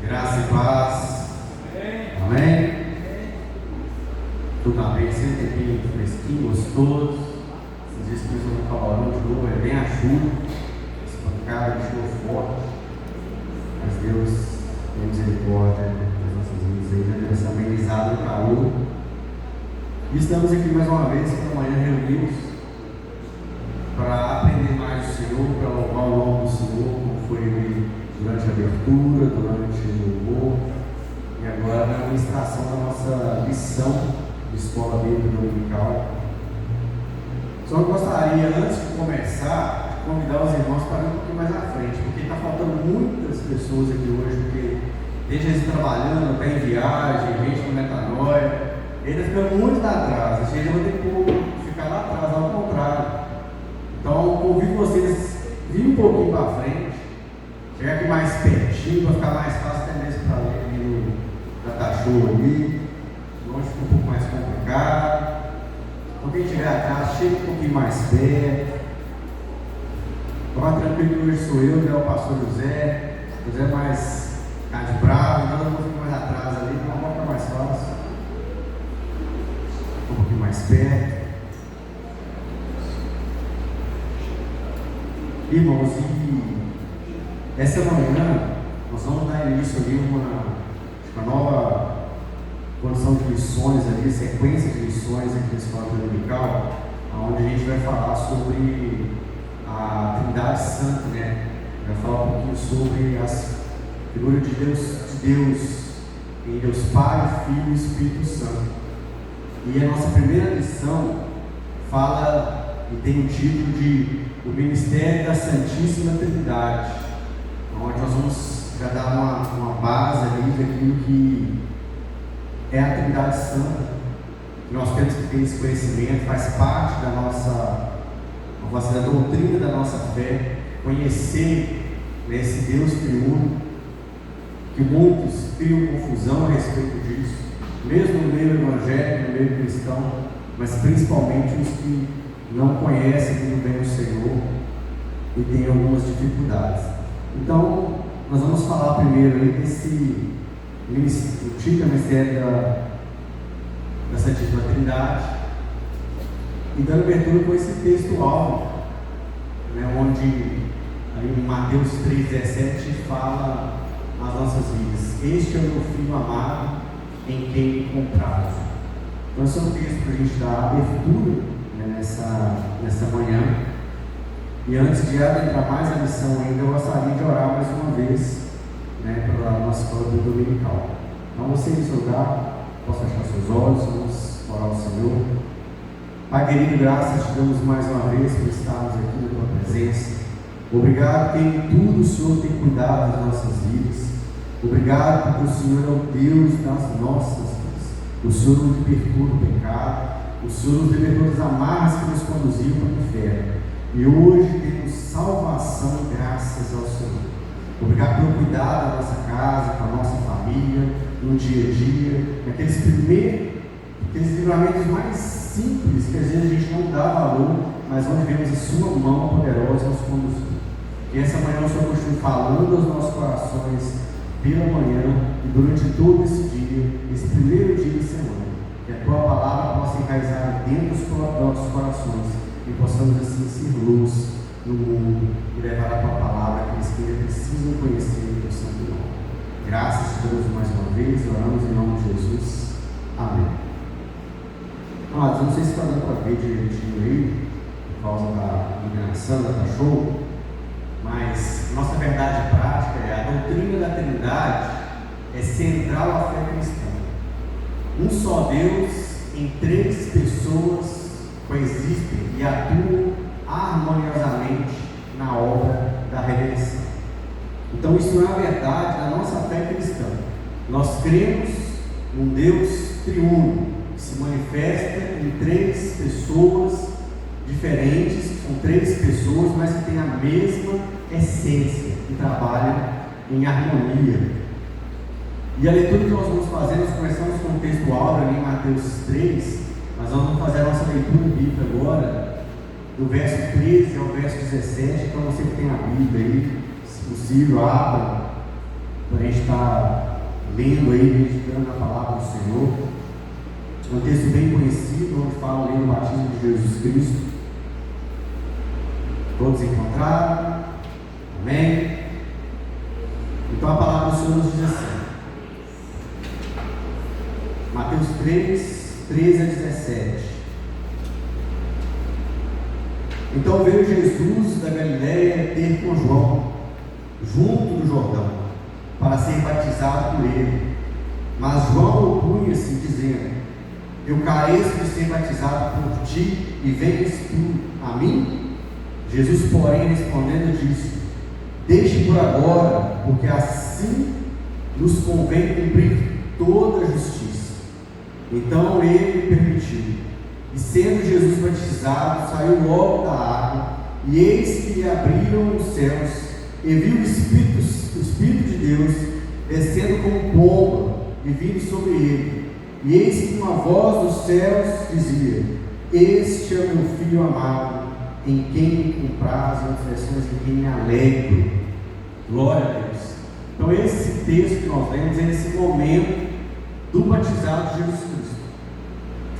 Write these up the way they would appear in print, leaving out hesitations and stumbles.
Graça e paz. Amém? Tudo amém? Sempre bem fresquinho, gostoso. Esses dias que eu estou falando de novo, é bem a chuva, espancada de chuva forte. Mas Deus tem misericórdia das nossas vidas aí, já deu essa amenizada no calor. E estamos aqui mais uma vez pela manhã reunidos para aprender mais do Senhor, para louvar o nome do Senhor, como foi ali durante a abertura, durante o louvor, e agora na administração da nossa lição de Escola Bíblica Dominical. Só gostaria, antes de começar, de convidar os irmãos para ir um pouquinho mais à frente, porque está faltando muitas pessoas aqui hoje, porque tem gente trabalhando, está em viagem, gente com metanoia, ainda fica muito lá atrás, a gente vai ter que ficar lá atrás, ao contrário. Então, convido vocês a vir um pouquinho para frente, chegar aqui mais pertinho, para ficar mais fácil até mesmo para ler ali no cachorro ali, longe fica um pouco mais complicado. Então, quem estiver atrás, chega um pouquinho mais perto. Então, tranquilo, hoje sou eu, né, o pastor José. José é mais cara de bravo, então eu vou ficar mais atrás ali, então vai ficar mais fácil. Um pouquinho mais perto. Irmãos, e essa manhã nós vamos dar início ali uma nova condição de lições ali, sequência de lições aqui na Escola Dominical, onde a gente vai falar sobre a Trindade Santa, né? Vai falar um pouquinho sobre as figuras de Deus, em Deus Pai, Filho e Espírito Santo. E a nossa primeira lição fala e tem o título de O Ministério da Santíssima Trindade, onde nós vamos já dar uma base ali daquilo que é a Trindade Santa, que nós temos que ter esse conhecimento, faz parte da da doutrina da nossa fé, conhecer esse Deus triuno, que muitos criam confusão a respeito disso, mesmo no meio evangélico, no meio cristão, mas principalmente os que não conhecem muito bem o Senhor e têm algumas dificuldades. Então, nós vamos falar primeiro aí desse o título Ministério da Santíssima Trindade, e dando abertura com esse texto-alvo, né, onde aí em Mateus 3,17 fala nas nossas vidas: Este é o meu Filho amado, em quem me comprazo. Então, esse é um texto para a gente dar abertura, né, nessa manhã. E antes de adentrar mais a lição ainda, eu gostaria de orar mais uma vez, né, pela nossa escola dominical. Então, você em seu lugar, possa fechar seus olhos, vamos orar ao Senhor. Pai querido, graças te damos mais uma vez por estarmos aqui na tua presença. Obrigado porque em tudo o Senhor tem cuidado das nossas vidas. Obrigado porque o Senhor é o Deus das nossas vidas. O Senhor nos libertou do pecado. O Senhor nos libertou das amarras que nos conduziam para o inferno. E hoje temos salvação graças ao Senhor. Obrigado pelo cuidado da nossa casa, com a nossa família, no dia a dia, aqueles livramentos mais simples que às vezes a gente não dá valor, mas onde vemos a sua mão poderosa nos conduzir. Que essa manhã o Senhor continue falando aos nossos corações pela manhã e durante todo esse dia, esse primeiro dia da semana. Que a tua palavra possa enraizar dentro dos nossos corações e possamos assim ser luz no mundo e levar a tua palavra àqueles que ainda precisam conhecer o teu santo nome. Graças a Deus mais uma vez, oramos em nome de Jesus. Amém. Amados, não sei se está dando para ver direitinho aí, por causa da iluminação, da cachorro, mas nossa verdade prática é a doutrina da Trindade é central à fé cristã. Um só Deus em três pessoas coexistem e atuam harmoniosamente na obra da redenção. Então isso é a verdade da nossa fé cristã. Nós cremos num Deus triuno, que se manifesta em três pessoas diferentes, são três pessoas, mas que têm a mesma essência, que trabalham em harmonia. E a leitura que nós vamos fazer, nós começamos com o texto áureo ali em Mateus 3, mas nós vamos fazer a nossa leitura bíblica agora, do verso 13 ao verso 17, então você que tem a Bíblia aí, se possível, abra para a gente estar lendo aí, meditando a palavra do Senhor. É um texto bem conhecido, onde fala ali do batismo de Jesus Cristo. Todos encontraram? Amém? Então a palavra do Senhor nos diz assim, Mateus 3, 13 a 17. Então veio Jesus da Galiléia ter com João, junto do Jordão, para ser batizado por ele. Mas João opunha-se, dizendo: eu careço de ser batizado por ti, e vens tu a mim? Jesus, porém, respondendo, disse: deixe por agora, porque assim nos convém cumprir toda a justiça. Então ele permitiu. E sendo Jesus batizado, saiu logo da água, e eis que lhe abriram os céus, e viu o Espírito de Deus descendo como pomba e vindo sobre ele. E eis que uma voz dos céus dizia: este é o meu Filho amado, em quem me compraz, em outras versões, em quem me alegro. Glória a Deus. Então esse texto que nós lemos é esse momento do batizado de Jesus Cristo,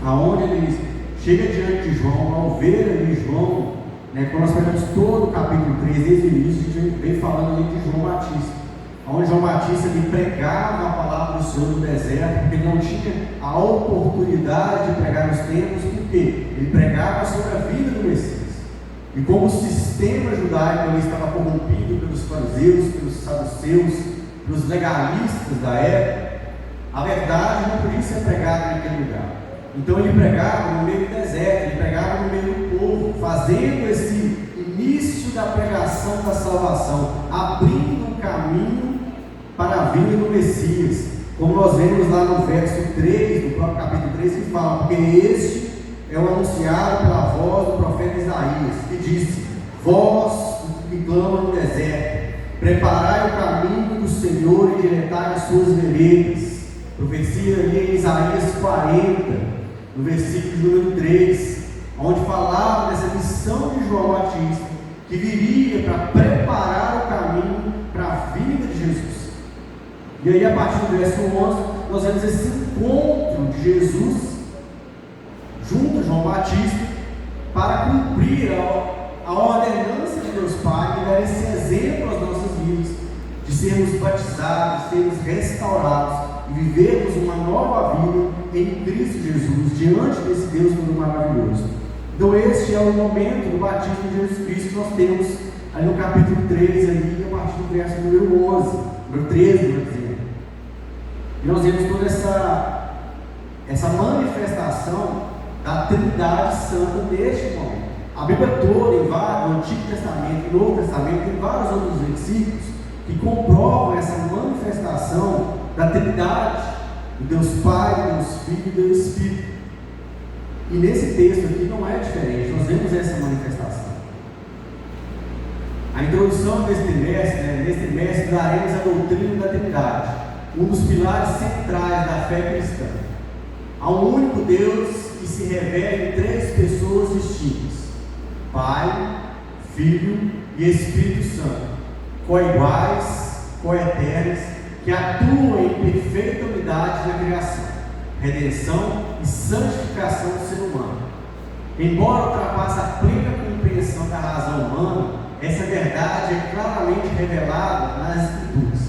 aonde ele chega diante de João. Ao ver ali João, quando nós pegamos todo o capítulo 3, desde o início, a gente vem falando ali de João Batista, onde João Batista ele pregava a palavra do Senhor no deserto, porque ele não tinha a oportunidade de pregar nos templos, porque ele pregava sobre a vida do Messias. E como o sistema judaico ali estava corrompido pelos fariseus, pelos saduceus, pelos legalistas da época, a verdade não podia ser pregada naquele lugar. Então ele pregava no meio do deserto, ele pregava no meio do povo, fazendo esse início da pregação da salvação, abrindo um caminho para a vinda do Messias, como nós vemos lá no verso 3, do próprio capítulo 3, que fala: porque este é o anunciado pela voz do profeta Isaías, que disse: vós que clama no deserto, preparai o caminho do Senhor e endireitai as suas veredas. Profecia ali em Isaías 40, no versículo número 3, onde falava dessa missão de João Batista, que viria para preparar o caminho para a vinda de Jesus. E aí, a partir do verso 11, nós vemos esse encontro de Jesus junto a João Batista, para cumprir a ordenança de Deus Pai, e dar esse exemplo às nossas vidas, de sermos batizados, sermos restaurados, e vivermos uma nova vida em Cristo Jesus, diante desse Deus todo maravilhoso. Então este é o momento do batismo de Jesus Cristo que nós temos ali no capítulo 3, ali, a partir do verso número 11, número 13, por exemplo. E nós vemos toda essa manifestação da Trindade Santa neste momento. A Bíblia toda, no Antigo Testamento e no Novo Testamento, tem vários outros versículos que comprovam essa manifestação da Trindade, do Deus Pai, do Deus Filho e do Deus Espírito. E nesse texto aqui não é diferente, nós vemos essa manifestação. A introdução desse trimestre daremos a doutrina da Trindade, um dos pilares centrais da fé cristã. Há um único Deus que se revela em três pessoas distintas: Pai, Filho e Espírito Santo, coiguais, coeternos, que atuam em perfeita unidade na criação, redenção e santificação do ser humano. Embora ultrapasse a plena compreensão da razão humana, essa verdade é claramente revelada nas Escrituras.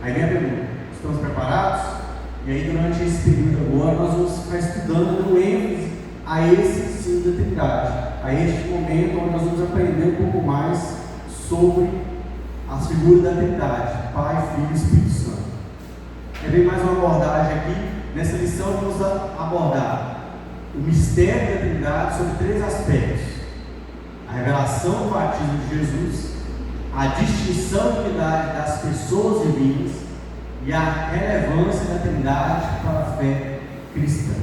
Aí vem a pergunta: estamos preparados? E aí, durante esse período agora, nós vamos ficar estudando, dando ênfase a esse ensino da Trindade, a este momento onde nós vamos aprender um pouco mais sobre as figuras da Trindade: Pai, Filho e Espírito Santo. Vem mais uma abordagem aqui. Nessa lição vamos abordar o mistério da Trindade sobre três aspectos: a revelação do batismo de Jesus, a distinção de unidade das pessoas divinas e a relevância da Trindade para a fé cristã.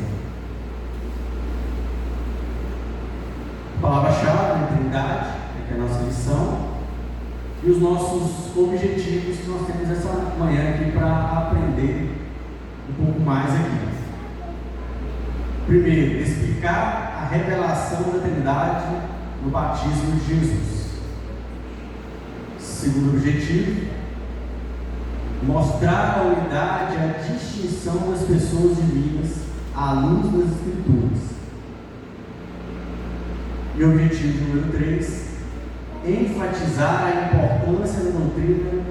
A palavra-chave da Trindade, que é a nossa lição, e os nossos objetivos que nós temos essa manhã aqui para aprender um pouco mais aqui. Primeiro, explicar a revelação da Trindade no batismo de Jesus. Segundo objetivo, mostrar a unidade, a distinção das pessoas divinas à luz das Escrituras. E o objetivo número 3, enfatizar a importância da doutrina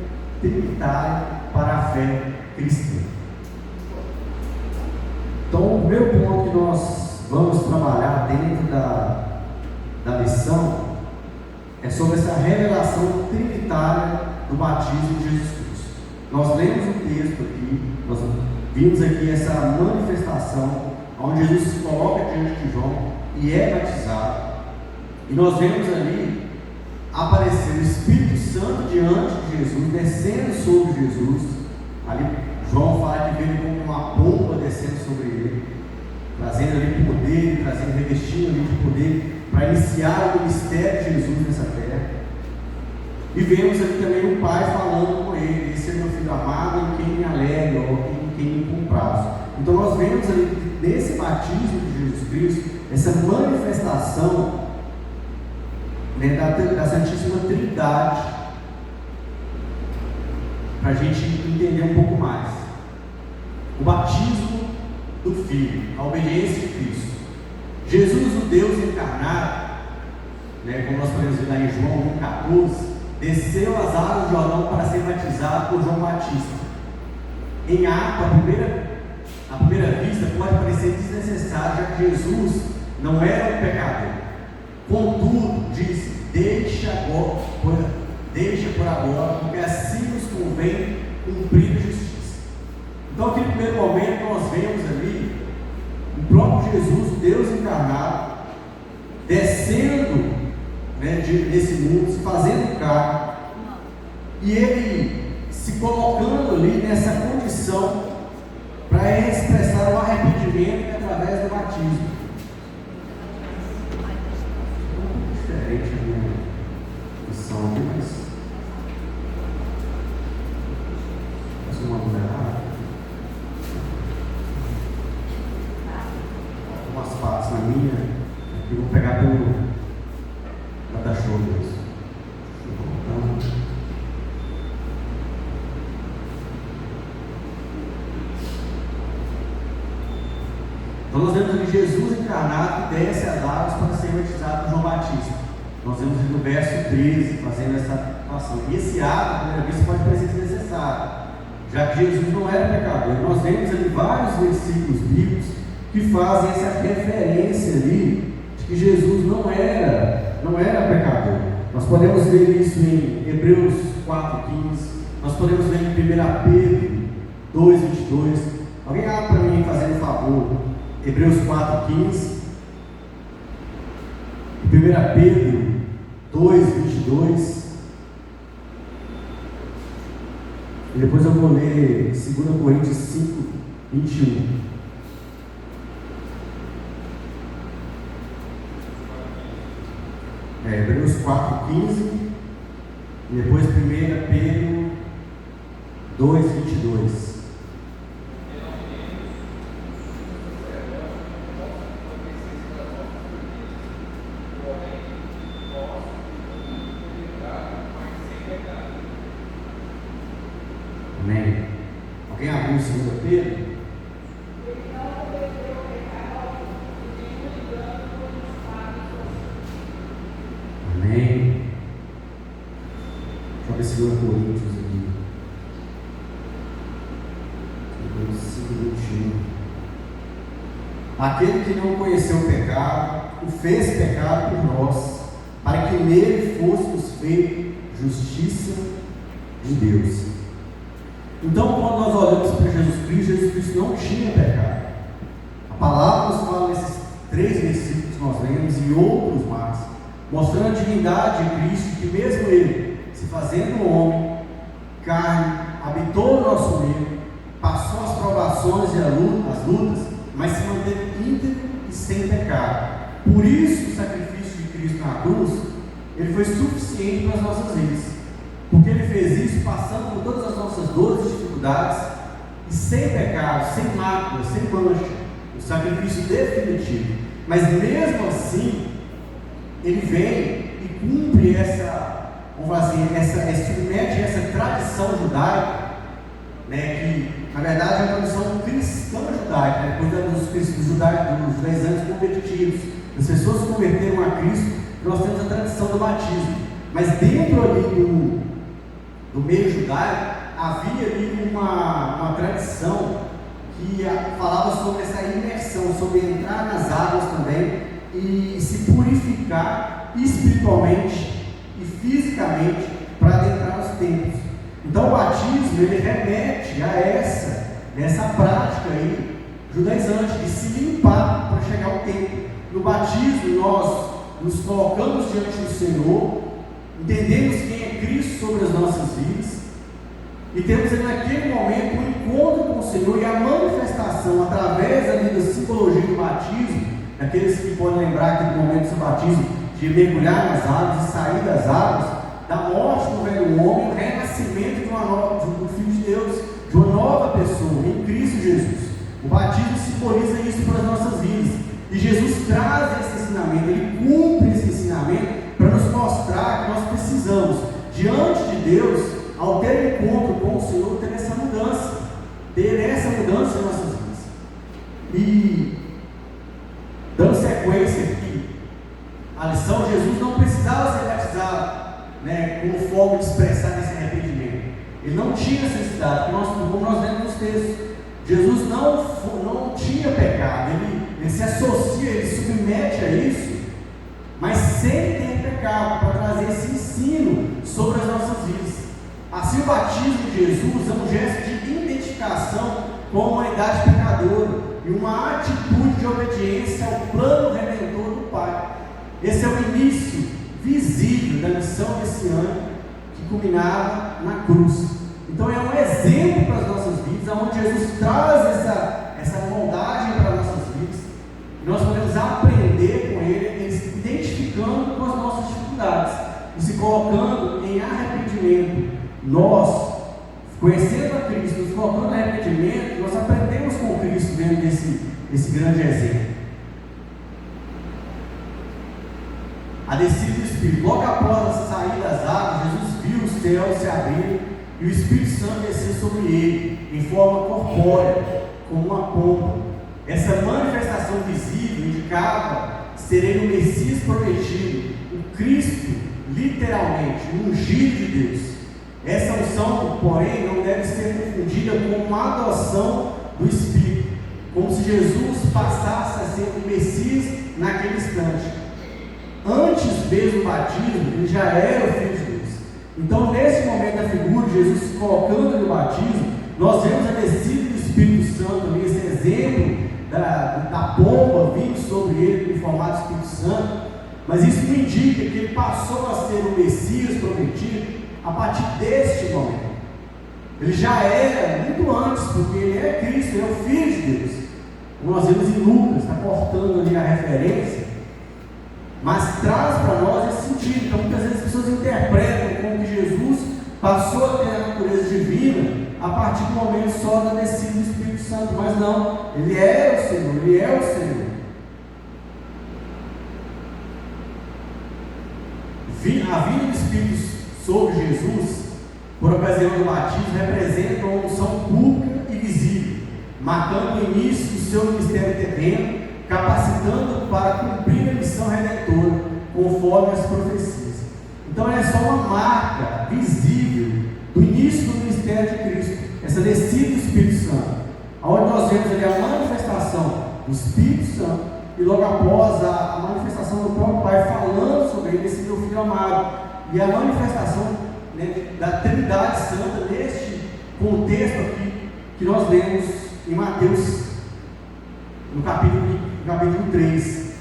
trinitária para a fé cristã. Então, o primeiro ponto que nós vamos trabalhar dentro da lição é sobre essa revelação trinitária do batismo de Jesus Cristo. Nós lemos o texto aqui, nós vimos aqui essa manifestação onde Jesus se coloca diante de João e é batizado, e nós vemos ali aparecer o Espírito Santo diante de Jesus, descendo sobre Jesus. Ali João fala que veio como uma pomba descendo sobre ele, trazendo ali poder, trazendo, revestindo ali de poder para iniciar o ministério de Jesus nessa terra. E vemos ali também o Pai falando com ele: esse é meu filho amado em quem me alegro, ou em quem me comprazo. Então nós vemos ali nesse batismo de Jesus Cristo essa manifestação, né, da Santíssima Trindade, para a gente entender um pouco mais. O batismo do Filho, a obediência de Cristo. Jesus, o Deus encarnado, né, como nós podemos ver lá em João 1,14, desceu as águas do Jordão para ser batizado por João Batista. Em ato, à primeira vista, pode parecer desnecessário, já que Jesus não era um pecador. Contudo, diz: deixa por agora, porque assim nos convém cumprir a justiça. Então, naquele primeiro momento, nós vemos ali o próprio Jesus, o Deus encarnado, descendo, né, desse mundo, se fazendo carne, e ele se colocando ali nessa condição para expressar o arrependimento através do batismo. Diferente a minha missão aqui, mas uma mulherada, algumas partes na minha, aqui eu vou pegar pelo data-show mesmo. Então nós vemos ali Jesus encarnado que desce as águas para ser batizado por João Batista. Nós vemos no verso 13 fazendo essa ação. E esse ato, à primeira vista, pode parecer desnecessário, já que Jesus não era pecador. Nós vemos ali vários versículos bíblicos que fazem essa referência ali de que Jesus não era pecador. Nós podemos ver isso em Hebreus 4,15, nós podemos ver em 1 Pedro 2,22. Alguém abre para mim, fazendo um favor, Hebreus 4,15, 1 Pedro 2,22. E depois eu vou ler 2 Coríntios 5,21. Hebreus 4,15. E depois 1 Pedro 2,22. Amém. Alguém abriu 2 Pedro? Amém. Deixa eu ver 2 Coríntios aqui. 5:21. Aquele que não conheceu o pecado, o fez pecado por nós, para que nele fôssemos feitos justiça de Deus. Então, quando nós olhamos para Jesus Cristo não tinha pecado. A palavra nos fala nesses 3 versículos que nós lemos e outros mais, mostrando a divindade de Cristo, que mesmo ele, se fazendo homem, carne, habitou no nosso meio, passou as provações e as lutas, mas se manteve íntegro e sem pecado. Por isso, o sacrifício de Cristo na cruz, ele foi suficiente para as nossas vidas. Porque ele fez isso passando por todas as nossas dores e dificuldades, e sem pecado, sem mácula, sem mancha, o sacrifício definitivo. Mas mesmo assim, ele vem e cumpre submete essa tradição judaica né, que na verdade é uma tradição cristã judaica, né, depois dos 10 anos convertidos, as pessoas se converteram a Cristo, nós temos a tradição do batismo, mas dentro ali do meio judaico havia ali uma tradição que falava sobre essa imersão, sobre entrar nas águas também e se purificar espiritualmente e fisicamente para adentrar os templos. Então o batismo ele remete a essa prática aí judaizante de se limpar para chegar ao templo. No batismo nós nos colocamos diante do Senhor, entendemos quem é Cristo sobre as nossas vidas e temos naquele momento um encontro com o Senhor e a manifestação através ali da simbologia do batismo, daqueles que podem lembrar aquele momento do seu batismo, de mergulhar nas águas e sair das águas, da morte do velho homem, o renascimento do Filho de Deus, de uma nova pessoa em Cristo Jesus. O batismo simboliza isso para as nossas vidas e Jesus traz esse ensinamento, ele cumpre esse ensinamento para nos mostrar que nós precisamos, diante de Deus, ao ter encontro com o Senhor, ter essa mudança em nossas vidas. E dando sequência aqui, a lição, Jesus não precisava ser batizado, né, como forma de expressar esse arrependimento. Ele não tinha necessidade, como nós vemos nos textos. Jesus não tinha pecado, ele se associa, ele submete a isso, mas sem ter pecado, para trazer esse ensino sobre as nossas vidas. Assim, o batismo de Jesus é um gesto de identificação com a humanidade pecadora e uma atitude de obediência ao plano redentor do Pai. Esse é o início visível da missão messiânica que culminava na cruz. Então é um exemplo para as nossas vidas, onde Jesus traz essa moldagem para as nossas vidas, e nós podemos aprender com ele, se identificando com as nossas dificuldades e se colocando em arrependimento. Nós, conhecendo a Cristo, nos colocando em arrependimento, nós aprendemos com Cristo vendo esse grande exemplo. A descida do Espírito, logo após a sair das águas, Jesus viu os céus se abrirem e o Espírito Santo descer sobre ele, em forma corpórea, como uma pomba. Essa manifestação visível indicava ser o Messias prometido, o Cristo, literalmente, o ungido de Deus. Essa unção, porém, não deve ser confundida com uma adoção do Espírito, como se Jesus passasse a ser o Messias naquele instante. Antes mesmo do batismo, ele já era o Filho de Deus. Então, nesse momento da figura de Jesus se colocando no batismo, nós vemos a descida do Espírito Santo ali, esse exemplo da pomba vindo sobre ele em formato de Espírito Santo, mas isso não indica que ele passou a ser o Messias prometido a partir deste momento. Ele já era muito antes, porque ele é Cristo, ele é o Filho de Deus. Como nós vemos em Lucas, está cortando ali a referência, mas traz para nós esse sentido. Então muitas vezes as pessoas interpretam como que Jesus passou a ter a natureza divina a partir do momento só da descida do Espírito Santo, mas não, ele é o Senhor, ele é o Senhor. A vinda do Espírito sobre Jesus, por ocasião do batismo, representa uma unção pública e visível, marcando o início do seu ministério terreno, capacitando para cumprir a missão redentora, conforme as profecias. Então é só uma marca visível do início do ministério de Cristo, essa descida do Espírito Santo, onde nós vemos ali a manifestação do Espírito Santo, e logo após a manifestação do próprio Pai falando sobre ele, esse meu Filho amado, e a manifestação, né, da Trindade Santa neste contexto aqui que nós lemos em Mateus, no capítulo 3.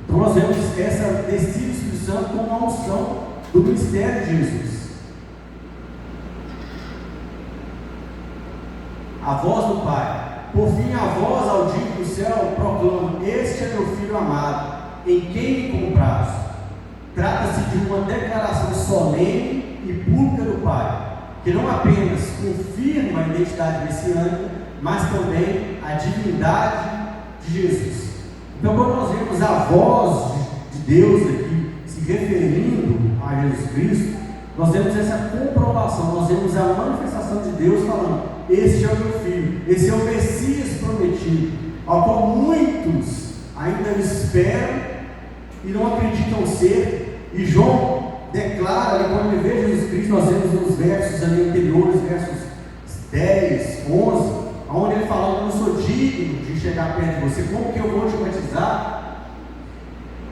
Então nós vemos essa descida do Espírito Santo como uma unção do ministério de Jesus. A voz do Pai. Por fim, a voz audível do céu proclama: este é meu Filho amado, em quem me comprazo. Trata-se de uma declaração solene e pública do Pai, que não apenas confirma a identidade messiânica, mas também a divindade de Jesus. Então, quando nós vemos a voz de Deus aqui se referindo a Jesus Cristo, nós vemos essa comprovação, nós vemos a manifestação de Deus falando: este é o meu filho, esse é o Messias prometido, ao qual muitos ainda esperam e não acreditam ser. E João declara ali, quando ele vê Jesus Cristo, nós vemos nos versos ali anteriores, versos 10, 11, onde ele fala: eu não sou digno de chegar perto de você, como que eu vou te batizar?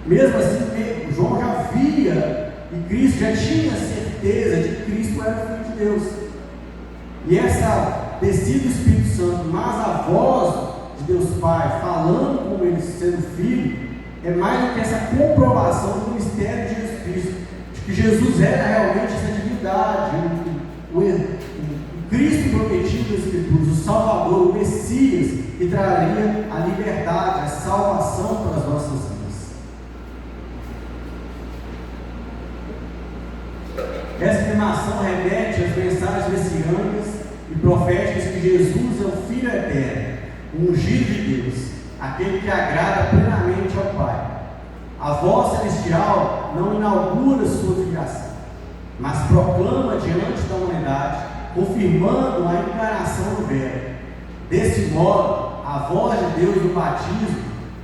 Mesmo assim, João já via, e Cristo já tinha certeza de que Cristo era o Filho de Deus. E essa descida do Espírito Santo, mas a voz de Deus Pai falando com ele sendo filho, é mais do que essa comprovação do mistério de Jesus Cristo, de que Jesus era realmente essa divindade, o Cristo prometido das Escrituras, o Salvador, o Messias, que traria a liberdade, a salvação para as nossas vidas. Essa afirmação remete às mensagens messiânicas e proféticas que Jesus é o Filho eterno, o ungido de Deus, aquele que agrada plenamente ao Pai. A voz celestial não inaugura sua filiação, mas proclama diante da humanidade, confirmando a encarnação do Verbo. Desse modo, a voz de Deus no batismo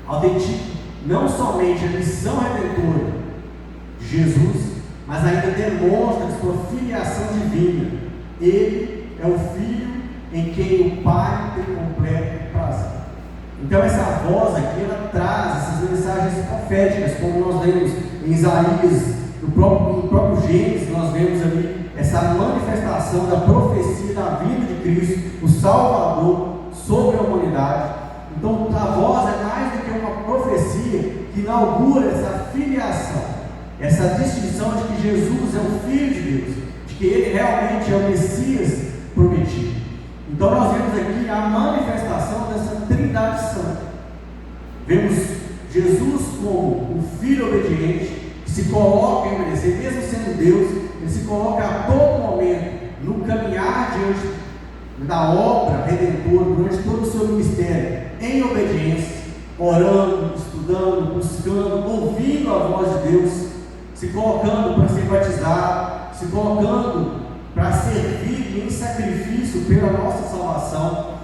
autentica não somente a missão redentora de Jesus, mas ainda demonstra sua filiação divina. Ele é o Filho em quem o Pai tem completo prazer. Então essa voz aqui, ela traz essas mensagens proféticas, como nós lemos em Isaías, no próprio Gênesis, nós vemos ali essa manifestação da profecia da vinda de Cristo, o Salvador, sobre a humanidade. Então a voz é mais do que uma profecia que inaugura essa filiação, essa distinção de que Jesus é o Filho de Deus, de que Ele realmente é o Messias prometido. Então nós vemos aqui a manifestação dessa Trindade Santa. Vemos Jesus como um Filho obediente, que se coloca em obedecer, mesmo sendo Deus, Ele se coloca a todo momento no caminhar diante da obra redentora, durante todo o seu ministério, em obediência, orando, estudando, buscando, ouvindo a voz de Deus, se colocando para ser batizado, se colocando para servir em sacrifício pela nossa salvação.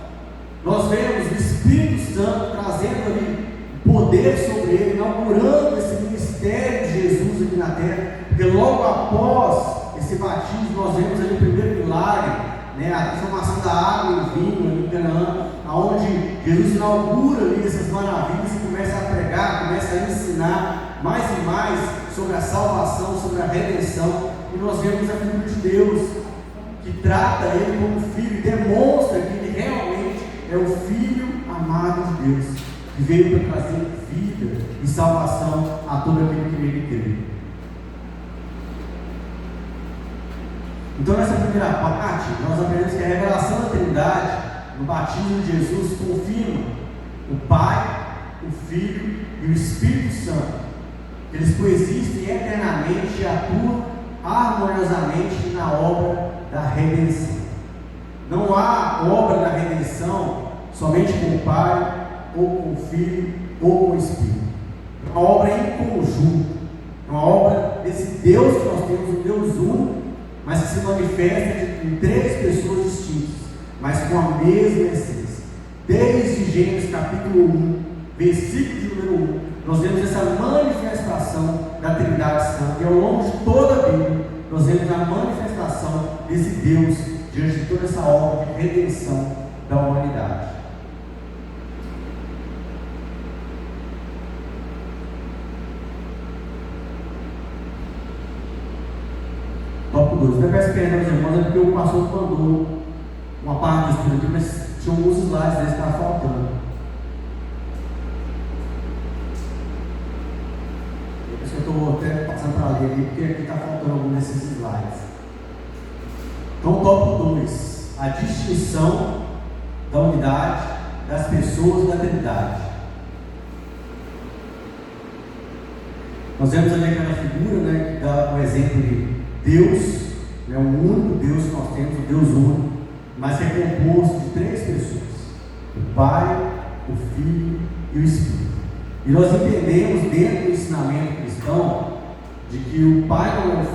Nós vemos o Espírito Santo trazendo ali poder sobre ele, inaugurando esse ministério de Jesus aqui na terra, porque logo após esse batismo nós vemos ali o primeiro milagre, a transformação da água em vinho em Canaã, onde Jesus inaugura ali essas maravilhas e começa a pregar, começa a ensinar mais e mais sobre a salvação, sobre a redenção. E nós vemos a figura de Deus, que trata ele como filho e demonstra que ele realmente é o Filho amado de Deus, que veio para trazer vida e salvação a todo aquele que nele crê. Então nessa primeira parte, nós aprendemos que a revelação da Trindade, no batismo de Jesus, confirma o Pai, o Filho e o Espírito Santo. Eles coexistem eternamente e atuam harmoniosamente na obra da redenção. Não há obra da redenção somente com o Pai, ou com o Filho, ou com o Espírito. É uma obra em conjunto, é uma obra desse Deus que nós temos, um Deus único, mas que se manifesta em três pessoas distintas, mas com a mesma essência. Desde Gênesis capítulo 1, versículo de número 1, nós vemos essa manifestação da Trindade Santa, e ao longo de toda a Bíblia, nós vemos a manifestação desse Deus diante de toda essa obra de redenção da humanidade. Tópico 2. Eu peço perdão aos irmãos, é porque o pastor mandou uma parte do estudo aqui, mas tinha alguns slides deles que estavam faltando. Por isso que eu estou até passando para ler ali, porque aqui está faltando alguns desses slides. Então, tópico 2. A distinção da unidade das pessoas da Trindade. Nós vemos ali aquela figura, que dá o exemplo de Deus, o único Deus que nós temos, o Deus único, mas que é composto de três pessoas: o Pai, o Filho e o Espírito. E nós entendemos dentro do ensinamento cristão de que o Pai não é o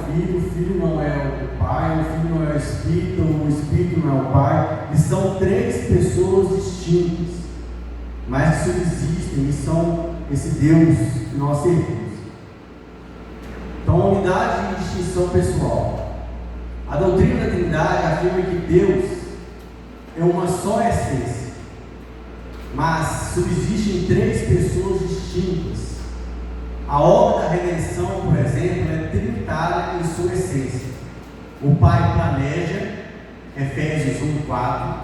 Filho não é o Pai, o Filho não é o Espírito não é o Pai, e são três pessoas distintas, mas que subsistem e são esse Deus que nós servimos. Então, a unidade e distinção pessoal. A doutrina da Trindade afirma que Deus é uma só essência, mas subsistem três pessoas distintas. A obra da redenção, por exemplo, é trinitária em sua essência. O Pai planeja, Efésios 1:4.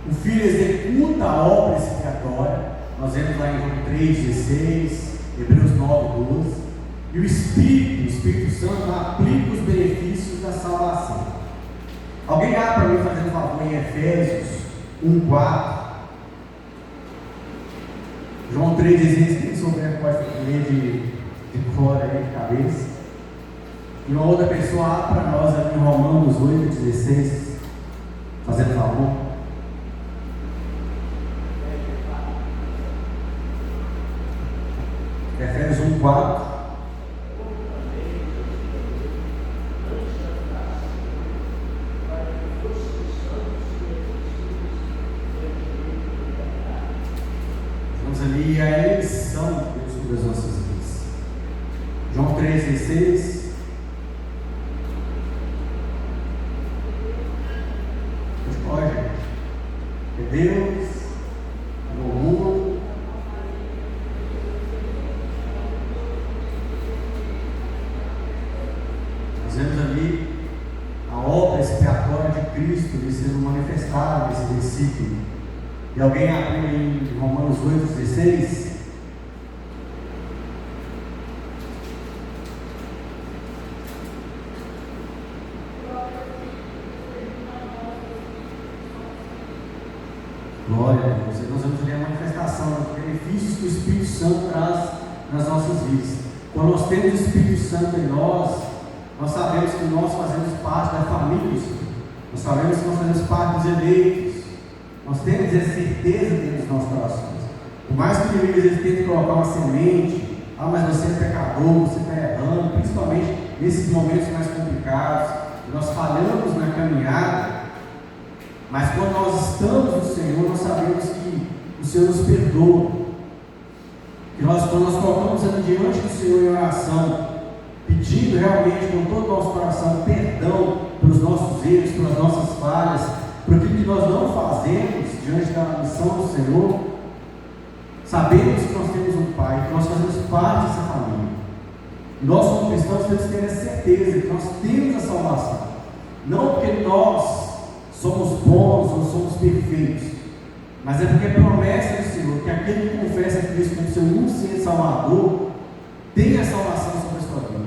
O Filho executa a obra expiatória, nós vemos lá em João 3:16, Hebreus 9:12. E o Espírito Santo aplica os benefícios da salvação. Alguém abre para mim, fazendo favor, em Efésios 1:4. João 3:16, quem souber pode ler de cor aí, de cabeça. E uma outra pessoa abre para nós aqui em Romanos 8:16, fazendo favor. Efésios 1:4. Ali a eleição de Deus sobre as nossas vidas. João 3:16. Pode, gente. É Deus, amou o mundo. Nós vemos ali a obra expiatória de Cristo ali sendo manifestada nesse versículo. E alguém abriu em Romanos 8:16? Glória a Deus. Nós vamos ver a manifestação dos benefícios que o Espírito Santo traz nas nossas vidas. Quando nós temos o Espírito Santo em nós sabemos que nós fazemos parte da família do Senhor. Nós sabemos que nós fazemos parte dos eleitos. Nós temos essa certeza dentro dos nossos corações. Por mais que o inimigo às vezes tente colocar uma semente, mas você é pecador, você está errando, principalmente nesses momentos mais complicados, nós falhamos na caminhada, mas quando nós estamos no Senhor, nós sabemos que o Senhor nos perdoa. Que quando nós colocamos ali diante do Senhor em oração, pedindo realmente com todo o nosso coração perdão pelos nossos erros, pelas nossas falhas, por aquilo que nós não fazemos diante da missão do Senhor, sabemos que nós temos um Pai, que nós fazemos parte dessa família. E nós, como cristãos, temos que ter a certeza que nós temos a salvação. Não porque nós somos bons ou somos perfeitos, mas é porque a promessa do Senhor, que aquele que confessa a Cristo como seu único Senhor e Salvador, tem a salvação sobre a sua vida.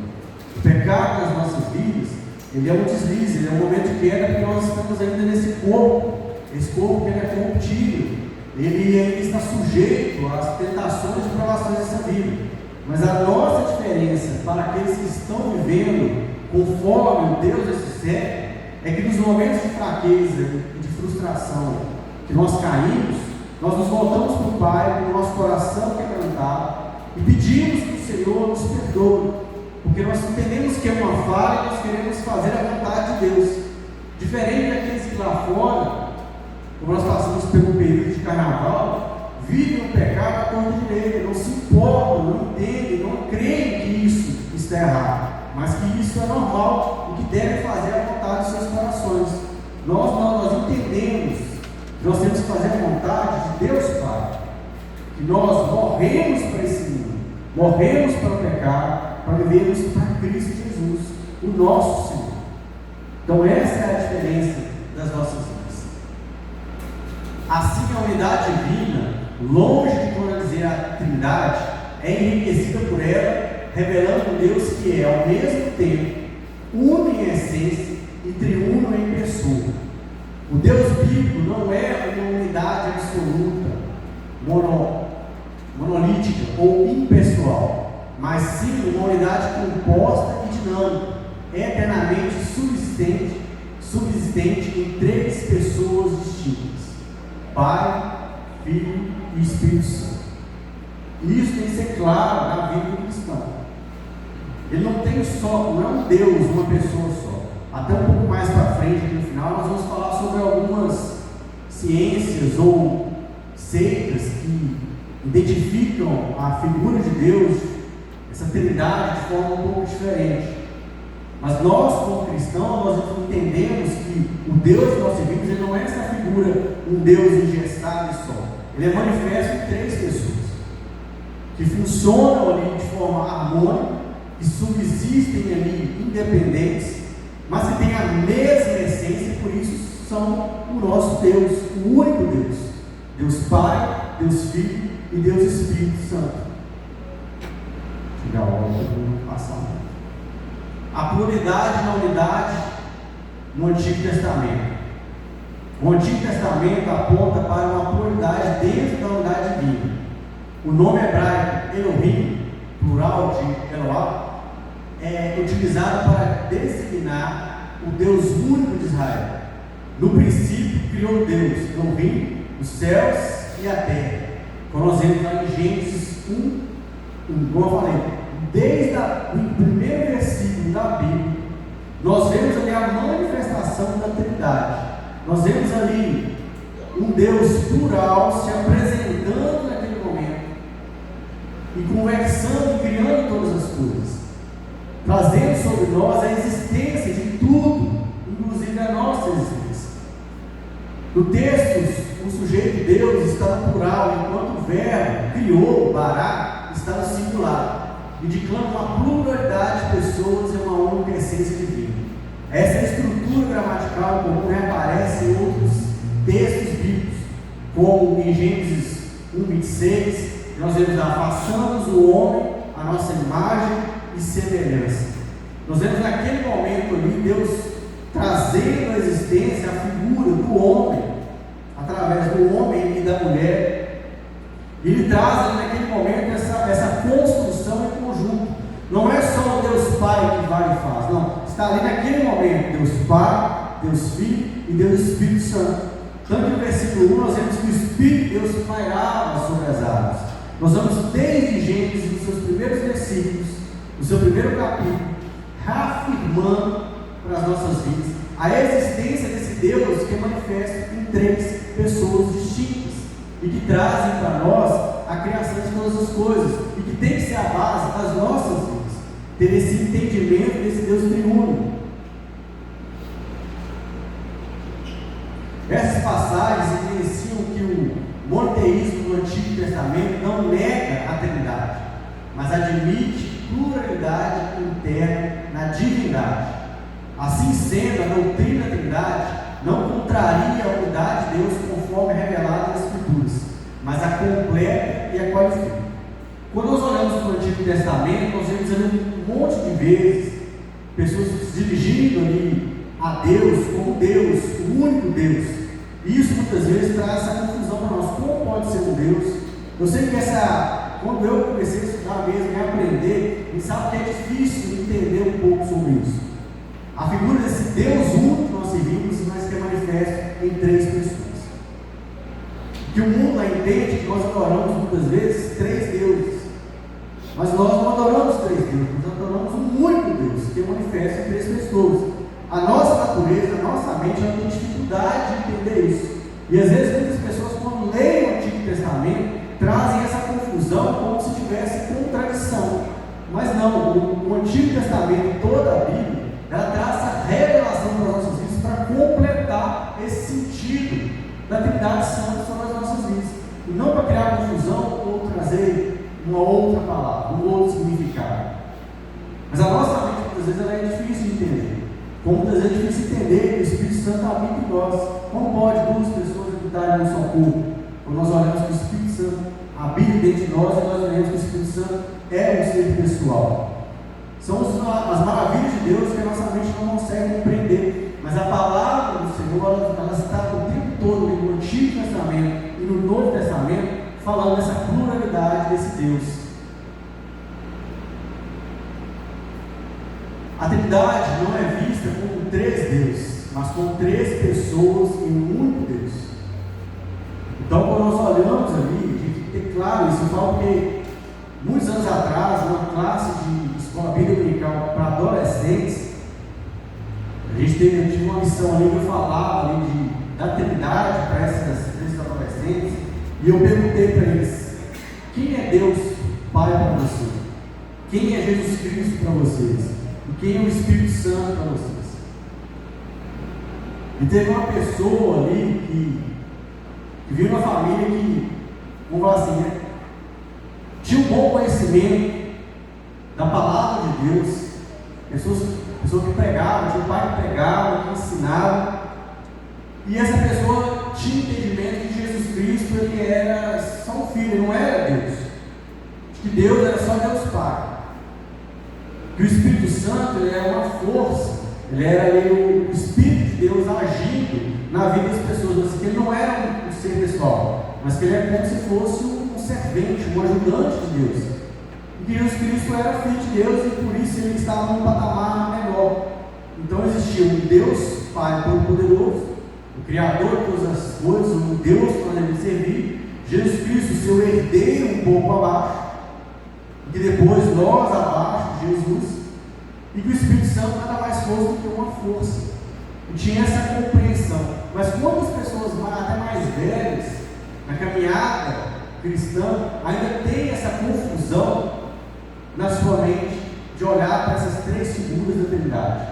O pecado das nossas vidas, ele é um deslize, ele é um momento de queda, porque nós estamos ainda nesse corpo. Esse corpo que ele é corruptível, ele está sujeito às tentações e provações dessa vida. Mas a nossa diferença para aqueles que estão vivendo conforme o Deus desse século é que nos momentos de fraqueza e de frustração que nós caímos, nós nos voltamos para o Pai com o nosso coração quebrantado e pedimos que o Senhor nos perdoe, porque nós entendemos que é uma falha e nós queremos fazer a vontade de Deus. Diferente daqueles que lá fora, como nós passamos pelo período de carnaval, vivem o pecado à torta direita, não se importam, não entendem, não creem que isso está errado, mas que isso é normal e que devem fazer a vontade dos seus corações. Nós entendemos que nós temos que fazer a vontade de Deus Pai, que nós morremos para esse mundo, morremos para o pecado, para vivermos para Cristo Jesus, o nosso Senhor. Então essa é a diferença das nossas vidas. Assim a unidade divina, longe de contradizer a Trindade, é enriquecida por ela, revelando um Deus que é ao mesmo tempo uno em essência e triuno em pessoa. O Deus bíblico não é uma unidade absoluta, monolítica ou impessoal, mas sim uma unidade composta e dinâmica, eternamente subsistente em três pessoas distintas: Pai, Filho e Espírito Santo. E isso tem que ser claro na vida do cristão. Ele não tem só, não é um Deus, uma pessoa só. Até um pouco mais para frente, no final, nós vamos falar sobre algumas ciências ou seitas que identificam a figura de Deus, essa trindade, de forma um pouco diferente. Mas nós, como cristãos, nós entendemos que o Deus que nós servimos, ele não é essa figura, um Deus engessado e só. Ele é manifesto em três pessoas, que funcionam ali de forma harmônica, que subsistem ali independentes, mas que têm a mesma essência, e por isso são o nosso Deus, o único Deus. Deus Pai, Deus Filho e Deus Espírito Santo. Chega a hora de passar. A pluralidade na unidade no Antigo Testamento. O Antigo Testamento aponta para uma pluralidade dentro da unidade divina. O nome hebraico Elohim, plural de Eloá, é utilizado para designar o Deus único de Israel. No princípio criou Deus, Elohim, os céus e a terra. Quando nós vemos lá em Gênesis 1, como eu falei, desde o primeiro versículo da Bíblia, nós vemos ali a manifestação da Trindade. Nós vemos ali um Deus plural se apresentando naquele momento e conversando e criando todas as coisas, trazendo sobre nós a existência de tudo, inclusive a nossa existência. No texto, o sujeito Deus está no plural, enquanto o verbo criou, bará, está no singular, indicando uma pluralidade de pessoas e uma única essência divina. Essa estrutura gramatical comum reaparece em outros textos bíblicos, como em Gênesis 1:26, nós vemos façamos o homem a nossa imagem e semelhança. Nós vemos naquele momento ali Deus trazendo à existência a figura do homem, através do homem e da mulher. Ele traz ali naquele momento essa construção em conjunto. Não é só o Deus Pai que vai e faz, não. Está ali naquele momento Deus Pai, Deus Filho e Deus Espírito Santo. Tanto no versículo 1 nós vemos que o Espírito de Deus pairava sobre as águas. Nós vamos desde Gênesis, nos seus primeiros versículos, no seu primeiro capítulo, reafirmando para as nossas vidas a existência desse Deus que é manifesto em três pessoas distintas e que trazem para nós a criação de todas as coisas e que tem que ser a base das nossas vidas, ter esse entendimento desse Deus triuno. Essas passagens evidenciam que o monoteísmo do Antigo Testamento não nega a Trindade, mas admite pluralidade interna na divindade. Assim sendo, a doutrina da Trindade não contraria a unidade de Deus conforme revelada nas Escrituras, mas a completa e a qualifica. Quando nós olhamos para o Antigo Testamento, nós vemos ali um monte de vezes pessoas se dirigindo ali a Deus como Deus, o único Deus. E isso muitas vezes traz essa confusão para nós. Como pode ser um Deus? Eu sei que quando eu comecei a estudar mesmo e aprender, a gente sabe que é difícil entender um pouco sobre isso. A figura desse Deus único que nós servimos, mas que é manifesto em três pessoas. Que o mundo entende que nós adoramos muitas vezes três deuses. Mas nós não adoramos três deuses, nós adoramos um único Deus, que é manifesto em três pessoas. A nossa natureza, a nossa mente, ela tem dificuldade de entender isso. E às vezes muitas pessoas, quando leem o Antigo Testamento, trazem essa confusão como se tivesse contradição. Mas não, o Antigo Testamento, toda a Bíblia, ela traz essa revelação para as nossas vidas para completar esse sentido da Trindade Santa sobre as nossas vidas. E não para criar confusão ou trazer uma outra palavra, um outro significado. Mas a nossa mente, muitas vezes, ela é difícil de entender. Como muitas vezes é difícil entender que o Espírito Santo habita em nós. Como pode duas pessoas habitarem no só corpo? Quando nós olhamos que o Espírito Santo habita dentro de nós e nós olhamos que o Espírito Santo é um ser pessoal. São as maravilhas de Deus que a nossa mente não consegue compreender. Mas a palavra do Senhor, ela está o tempo todo no Antigo Testamento e no Novo Testamento, falando dessa pluralidade desse Deus. A Trindade não é vista como três deuses, mas como três pessoas em um único Deus. Então, quando nós olhamos ali, a gente tem que ter claro isso. Eu falo que muitos anos atrás, numa classe de escola bíblica dominical para adolescentes, a gente tive uma missão ali que eu falava ali da Trindade para esses adolescentes, e eu perguntei para eles: quem é Deus Pai para você? Quem é Jesus Cristo para vocês? E quem é o Espírito Santo para vocês? E teve uma pessoa ali que viu uma família que, vamos falar assim, né, tinha um bom conhecimento da palavra de Deus, pessoa que pregava, tinha um pai que pregava, que ensinava, e essa pessoa tinha entendimento que Jesus Cristo ele era só um filho, ele não era Deus, que Deus era só Deus Pai, que o Espírito Santo ele era uma força, ele era ali o Espírito de Deus agindo na vida das pessoas, mas que ele não era um ser pessoal, mas que ele é como se fosse um servente, um ajudante de Deus, e que Jesus Cristo era filho de Deus e por isso ele estava num patamar menor. Então existia um Deus Pai Todo-Poderoso, o Criador de todas as coisas, um Deus para ele servir, Jesus Cristo, seu herdeiro um pouco abaixo, e que depois nós abaixo de Jesus, e que o Espírito Santo nada mais fosse do que uma força. E tinha essa compreensão. Mas quando as pessoas até mais velhas, na caminhada cristã, ainda tem essa confusão na sua mente de olhar para essas três figuras da Trindade,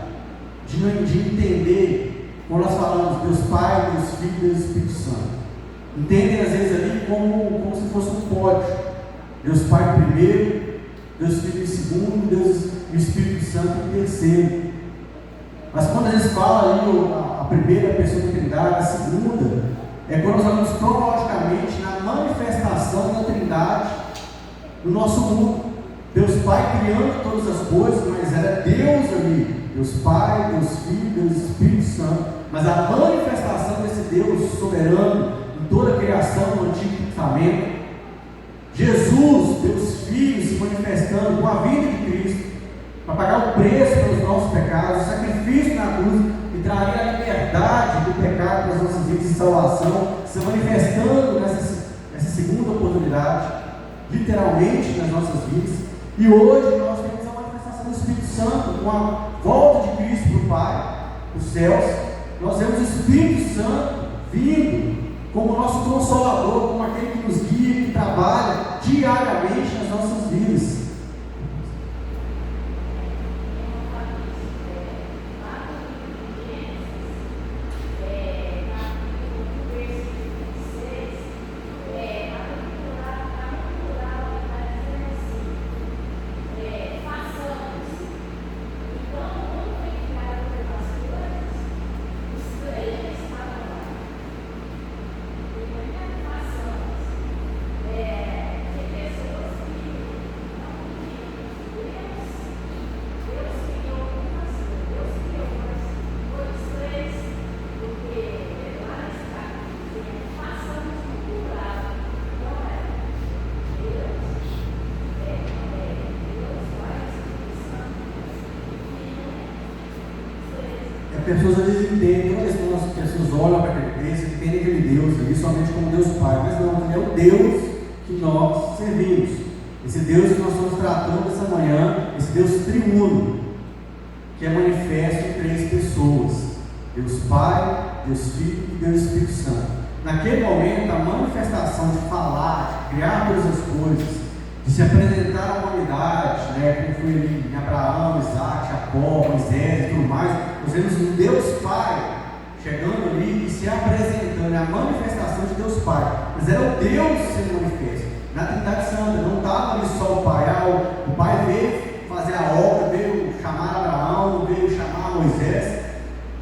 de entender, quando nós falamos Deus Pai, Deus Filho e Deus Espírito Santo, entendem às vezes ali como se fosse um pódio, Deus Pai primeiro, Deus Filho em segundo, Deus e o Espírito Santo em terceiro. Mas quando a gente fala ali a primeira pessoa da Trindade, a segunda, é quando nós olhamos cronologicamente na manifestação da Trindade no nosso mundo. Deus Pai criando todas as coisas, mas era Deus ali, Deus Pai, Deus Filho, Deus Espírito Santo, mas a manifestação desse Deus soberano em toda a criação no Antigo Testamento, Jesus, Deus Filho, se manifestando com a vida de Cristo, para pagar o preço pelos nossos pecados, o sacrifício na cruz, que traria a liberdade do pecado para as nossas vidas de salvação, se manifestando nessa segunda oportunidade, literalmente nas nossas vidas. E hoje nós temos a manifestação do Espírito Santo, com a volta de Cristo para o Pai, os céus. Nós temos o Espírito Santo vindo como nosso consolador, como aquele que nos guia, que trabalha diariamente nas nossas vidas. Pessoas às vezes entendem, quando as pessoas olham para aquele Deus, entendem aquele Deus ali somente como Deus Pai, mas não, ele é o Deus que nós servimos, esse Deus que nós estamos tratando essa manhã, esse Deus triuno, que é manifesto em três pessoas, Deus Pai, Deus Filho e Deus Espírito Santo. Naquele momento, a manifestação de falar, de criar todas as coisas, de se apresentar à humanidade, como foi ali em Abraão, Isaac, Jacó, Moisés e tudo mais, nós vemos um Deus Pai chegando ali e se apresentando, é a manifestação de Deus Pai, mas era o Deus sendo manifesto, na Trindade Santa, não estava ali só o Pai, o Pai veio fazer a obra, veio chamar Abraão, veio chamar Moisés,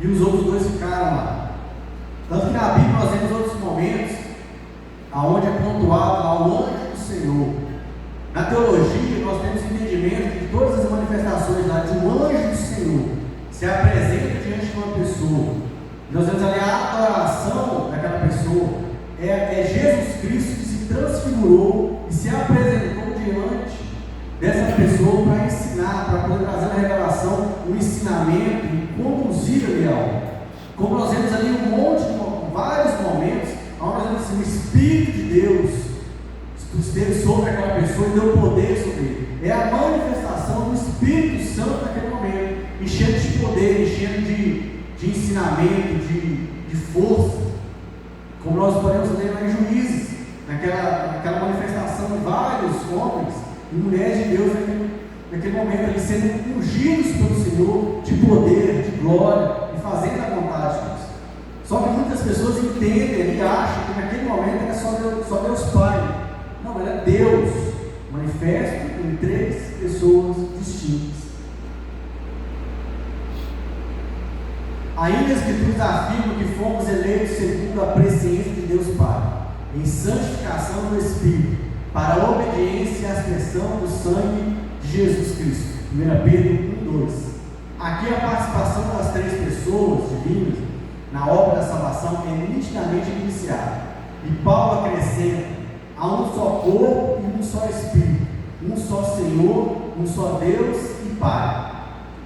e os outros dois ficaram lá. Tanto que na Bíblia nós vemos outros momentos, onde é pontuado lá o anjo do Senhor. Na teologia, nós temos entendimento de todas as manifestações lá, de um anjo do Senhor se apresenta diante de uma pessoa. Nós vemos ali a adoração daquela pessoa, é Jesus Cristo que se transfigurou e se apresentou diante dessa pessoa para ensinar, para poder trazer na revelação um ensinamento e conduzir ali algo. Como nós vemos ali vários momentos, onde nós vemos assim, o Espírito de Deus, esteve sobre aquela pessoa e deu poder sobre ele. É a manifestação do Espírito Santo naquele momento, enchendo de poder, enchendo de ensinamento, de força, como nós podemos ler lá em Juízes, naquela manifestação de vários homens e mulheres de Deus naquele momento ali sendo ungidos pelo Senhor de poder, de glória e fazendo a vontade de Deus. Só que muitas pessoas entendem e acham que naquele momento era só Deus Pai. Não, era Deus manifesto em 3 pessoas distintas. Ainda as Escrituras afirmam que fomos eleitos segundo a presciência de Deus Pai, em santificação do Espírito, para a obediência e a aspersão do sangue de Jesus Cristo. 1 Pedro 1:2. Aqui a participação das 3 pessoas divinas na obra da salvação é nitidamente iniciada. E Paulo acrescenta: há um só corpo e um só Espírito, um só Senhor, um só Deus e Pai.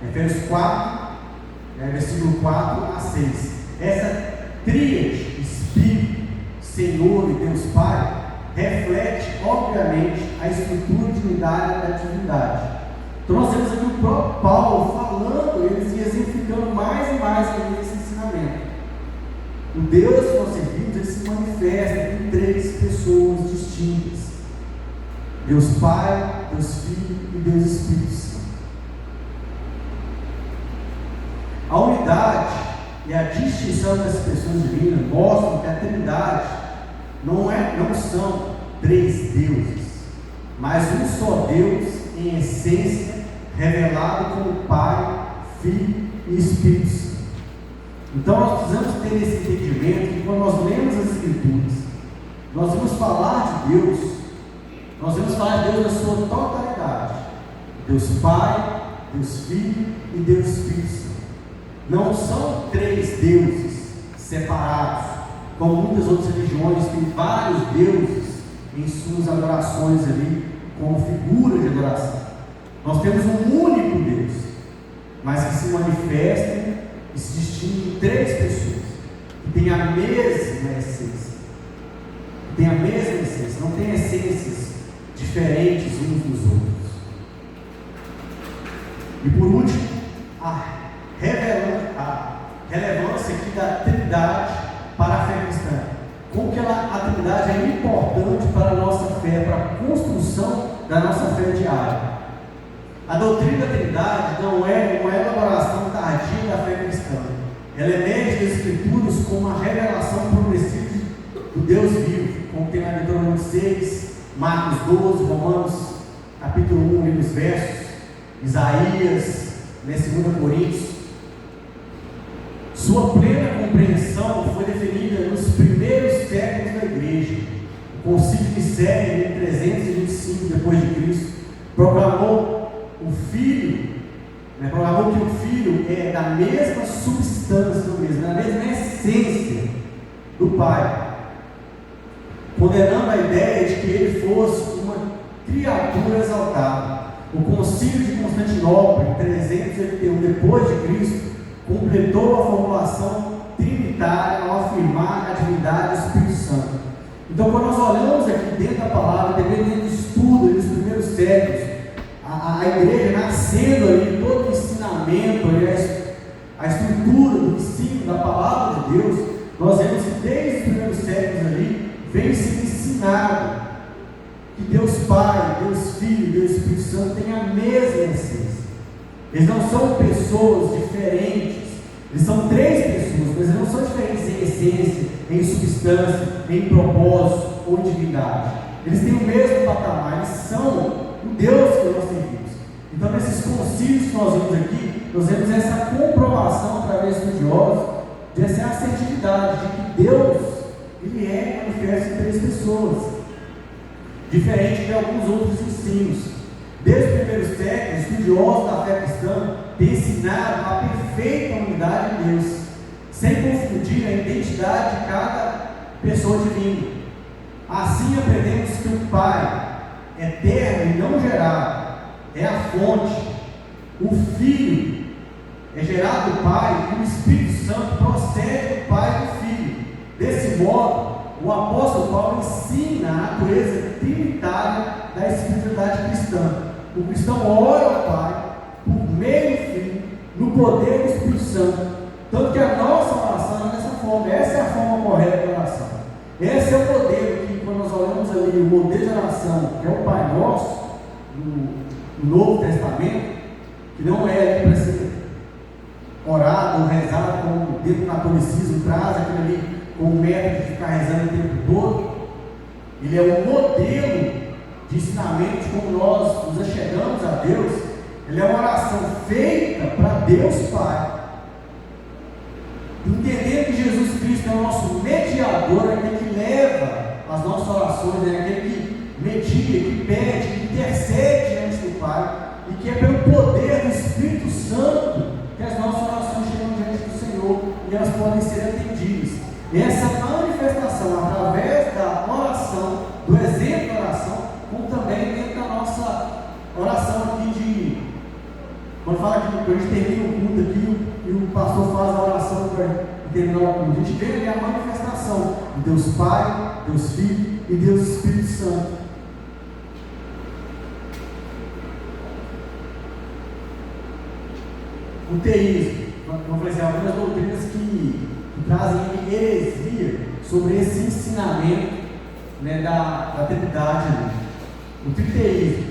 Efésios 4, versículo 4 a 6. Essa tríade, Espírito, Senhor e Deus Pai, reflete, obviamente, a estrutura de unidade da divindade. Então nós temos aqui o próprio Paulo falando, eles e exemplificando mais e mais esse ensinamento. O Deus que nós servimos, ele se manifesta em 3 pessoas distintas: Deus Pai, Deus Filho e Deus Espírito Santo. A unidade e a distinção das pessoas divinas mostram que a Trindade não são 3 deuses, mas um só Deus em essência, revelado como Pai, Filho e Espírito Santo. Então nós precisamos ter esse entendimento que quando nós lemos as Escrituras, nós vamos falar de Deus, nós vamos falar de Deus na sua totalidade: Deus Pai, Deus Filho e Deus Espírito Santo. Não são 3 deuses separados, como muitas outras religiões têm vários deuses em suas adorações ali, como figura de adoração. Nós temos um único Deus, mas que se manifesta e se distingue em 3 pessoas, que têm a mesma essência. Não tem essências diferentes uns dos outros. E por último, a relevância aqui da Trindade para a fé cristã. Como que a Trindade é importante para a nossa fé, para a construção da nossa fé diária. A doutrina da Trindade não é uma elaboração tardia da fé cristã. Ela emerge das Escrituras como uma revelação progressiva do Deus vivo, como tem na Deuteronômio 6, Marcos 12, Romanos capítulo 1, ali nos versos, Isaías, 2 Coríntios. Sua plena compreensão foi definida nos primeiros séculos da Igreja. O Concílio de Nicéia, em 325 depois de Cristo, proclamou que o Filho é da mesma substância da mesma essência do Pai, condenando a ideia de que ele fosse uma criatura exaltada. O Concílio de Constantinopla, em 381 depois de Cristo, completou a formulação trinitária ao afirmar a divindade do Espírito Santo. Então, quando nós olhamos aqui dentro da palavra, dentro do estudo dos primeiros séculos, a igreja nascendo ali, todo o ensinamento, a estrutura do ensino da palavra de Deus, nós vemos que desde os primeiros séculos ali, vem sendo ensinado que Deus Pai, Deus Filho, Deus Espírito Santo têm a mesma essência. Eles não são pessoas diferentes, eles são 3 pessoas, mas eles não são diferentes em essência, em substância, em propósito ou em divindade. Eles têm o mesmo patamar, eles são o Deus que nós servimos. Então, nesses concílios que nós vemos aqui, nós vemos essa comprovação através dos estudiosos dessa assertividade de que Deus, ele é manifesto em 3 pessoas, diferente de alguns outros ensinos. Desde os primeiros séculos, estudiosos da fé cristã têm ensinado a perfeita unidade de Deus, sem confundir a identidade de cada pessoa divina. Assim aprendemos que o Pai, eterno e não gerado, é a fonte, o Filho é gerado do Pai e o Espírito Santo procede do Pai e do Filho. Desse modo, o apóstolo Paulo ensina a natureza trinitária da espiritualidade cristã. O cristão ora ao Pai por meio do Filho, no poder do Espírito Santo. Tanto que a nossa oração é dessa forma. Essa é a forma correta de oração. Esse é o modelo que, quando nós olhamos ali, o modelo de oração, que é o Pai Nosso, no Novo Testamento, que não é ali para ser orado ou rezado como dentro do catolicismo traz aquilo ali com o método de ficar rezando o tempo todo. Ele é um modelo de ensinamento de como nós nos achegamos a Deus. Ele é uma oração feita para Deus Pai, entendendo que Jesus Cristo é o nosso mediador, é aquele que leva as nossas orações, é aquele que media, que pede, que intercede diante do Pai, e que é pelo poder do Espírito Santo que as nossas orações chegam diante do Senhor e elas podem ser atendidas. Essa manifestação através da oração, do exemplo da oração, como também dentro da nossa oração aqui quando fala que quando a gente termina o culto aqui e o pastor faz a oração para terminar o culto, a gente vê ali a manifestação de Deus Pai, Deus Filho e Deus Espírito Santo. O teísmo, vamos falar assim, algumas doutrinas que trazem heresia sobre esse ensinamento, né, da Trindade ali. O triteísmo,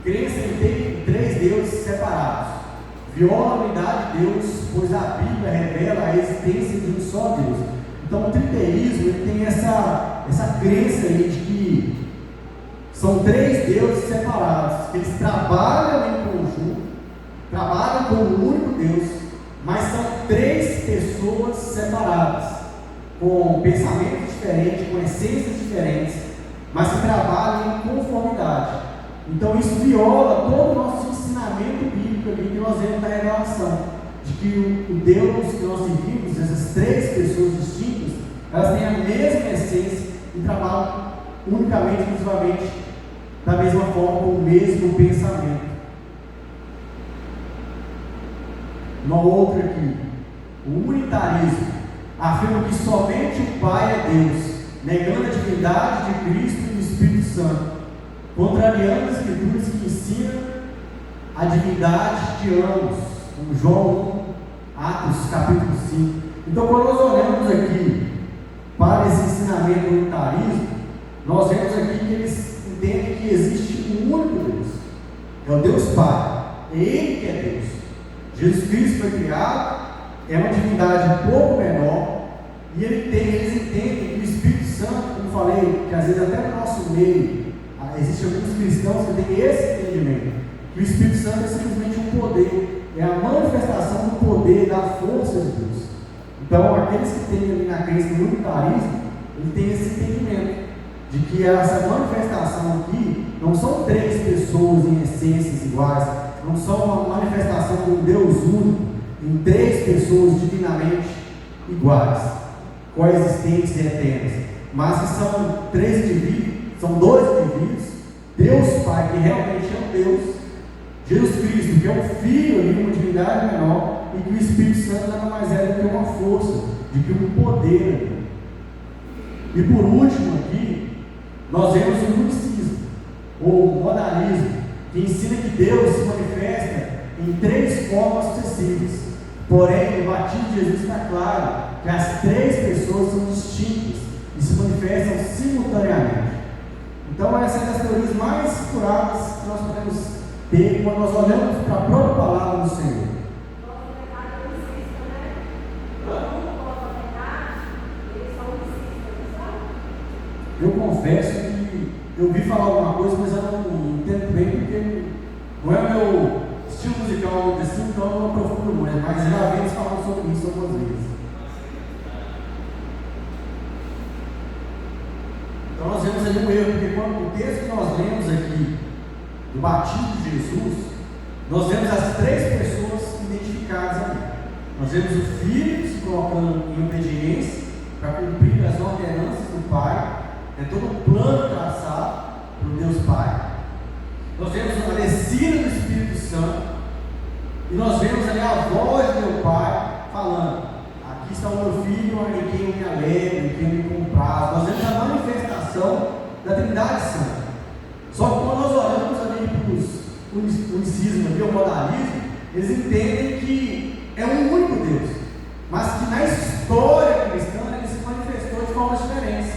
crença em três deuses separados, viola a unidade de Deus, pois a Bíblia revela a existência de um só Deus. Então o triteísmo ele tem essa crença aí de que são três deuses separados, que eles trabalham em conjunto, trabalham como um único Deus, mas são três pessoas separadas, com pensamentos diferentes, com essências diferentes, mas que trabalham em conformidade. Então isso viola todo o nosso ensinamento bíblico ali que nós vemos da revelação, de que o Deus que nós vivimos, essas três pessoas distintas, elas têm a mesma essência e trabalham unicamente, exclusivamente, da mesma forma, com o mesmo pensamento. Uma outra aqui, o unitarismo, afirma que somente o Pai é Deus, negando a divindade de Cristo e do Espírito Santo, contrariando as Escrituras que ensinam a divindade de ambos, como João 1, Atos capítulo 5. Então, quando nós olhamos aqui para esse ensinamento do unitarismo, nós vemos aqui que eles entendem que existe um único Deus, é o Deus Pai, é Ele que é Deus. Jesus Cristo foi criado, é uma divindade um pouco menor, e eles entendem que o Espírito Santo, como falei, que às vezes até no nosso meio, existem alguns cristãos que têm esse entendimento, que o Espírito Santo é simplesmente um poder, é a manifestação do poder, da força de Deus. Então, aqueles que têm ali na crença do unitarismo, eles têm esse entendimento, de que essa manifestação aqui não são três pessoas em essências iguais, não são uma manifestação de um Deus único, em três pessoas divinamente iguais, coexistentes e eternas, mas que são três indivíduos, são dois indivíduos, Deus Pai, que realmente é um Deus, Jesus Cristo, que é um Filho ali, uma divindade menor, e que o Espírito Santo nada mais é do que uma força, de que um poder. E por último aqui, nós vemos o unicismo, ou modalismo, que ensina que Deus se manifesta em três formas sucessivas. Porém, no batismo de Jesus está claro que as três pessoas são distintas e se manifestam simultaneamente. Então, essa é uma das teorias mais curadas que nós podemos ter quando nós olhamos para a própria palavra do Senhor. Eu confesso que eu ouvi falar alguma coisa, mas eu não entendo bem porque não é o meu estilo musical assim, então eu não aprofundo muito, mas já vi eles falando sobre isso algumas vezes. Então nós vemos ali um erro, porque quando o texto que nós lemos aqui do batismo de Jesus, nós vemos as três pessoas identificadas ali. Nós vemos o Filho se colocando em obediência para cumprir as ordenanças do Pai. É todo um plano traçado por Deus Pai. Nós vemos a descida do Espírito Santo. E nós vemos ali a voz do meu Pai falando: aqui está o meu filho, em quem eu me alegro, em quem eu me comprazo. Nós vemos a Trindade Santa. Só que quando nós olhamos ali para o unicismo, ali, o modalismo, eles entendem que é um único Deus, mas que na história cristã ele se manifestou de formas diferentes.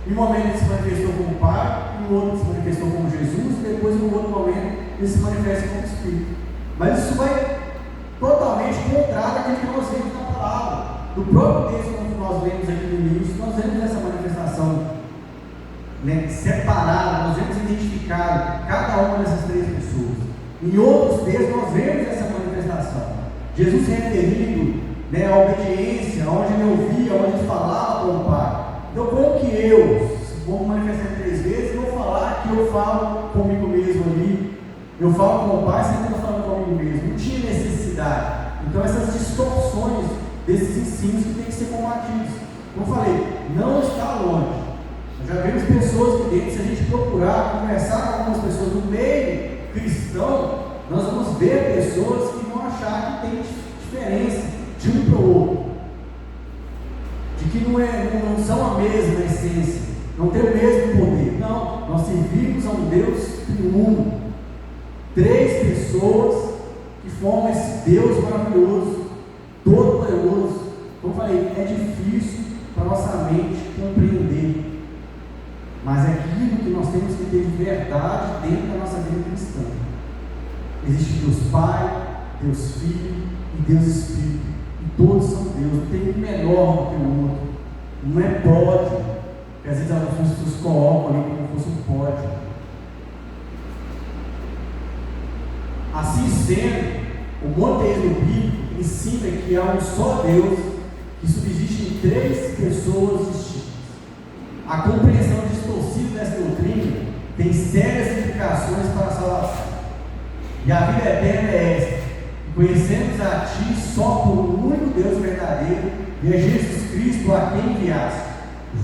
Em um momento ele se manifestou como Pai, em outro ele se manifestou como Jesus, e depois em outro momento ele se manifesta como Espírito. Mas isso vai totalmente contrário àquilo que nós vemos na palavra. Do próprio texto, como nós lemos aqui no início, nós vemos essa manifestação, né, separada, nós vemos identificado cada uma dessas três pessoas. Em outros textos nós vemos essa manifestação. Jesus se referindo, né, à obediência, onde ele ouvia, onde ele falava com o Pai. Então, como que eu, vou manifestar 3 vezes, vou falar que eu falo comigo mesmo ali, eu falo com o Pai, sempre estou falando comigo mesmo. Não tinha necessidade. Então, essas distorções desses ensinos que têm que ser combatidos. Como eu falei, não está longe. Já vimos pessoas que dentro, se a gente procurar conversar com algumas pessoas no meio cristão, nós vamos ver pessoas que vão achar que tem diferença de um para o outro, de que não são a mesma essência, não tem o mesmo poder. Não, nós servimos a um Deus triuno, 3 pessoas que formam esse Deus maravilhoso, todo-poderoso. Como eu falei, é difícil para nossa mente compreender, mas é aquilo que nós temos que ter de verdade dentro da nossa vida cristã. Existe Deus Pai, Deus Filho e Deus Espírito, e todos são Deus, não tem um menor do que o outro, não é pódio, que às vezes algumas pessoas colocam ali como se fosse um pódio. Assim sendo, o monoteísmo bíblico ensina que há um só Deus que subsiste em 3 pessoas distintas. A compreensão distorcida dessa doutrina tem sérias implicações para a salvação. E a vida eterna é esta: conhecemos a Ti só por um único Deus verdadeiro e a Jesus Cristo a quem enviaste.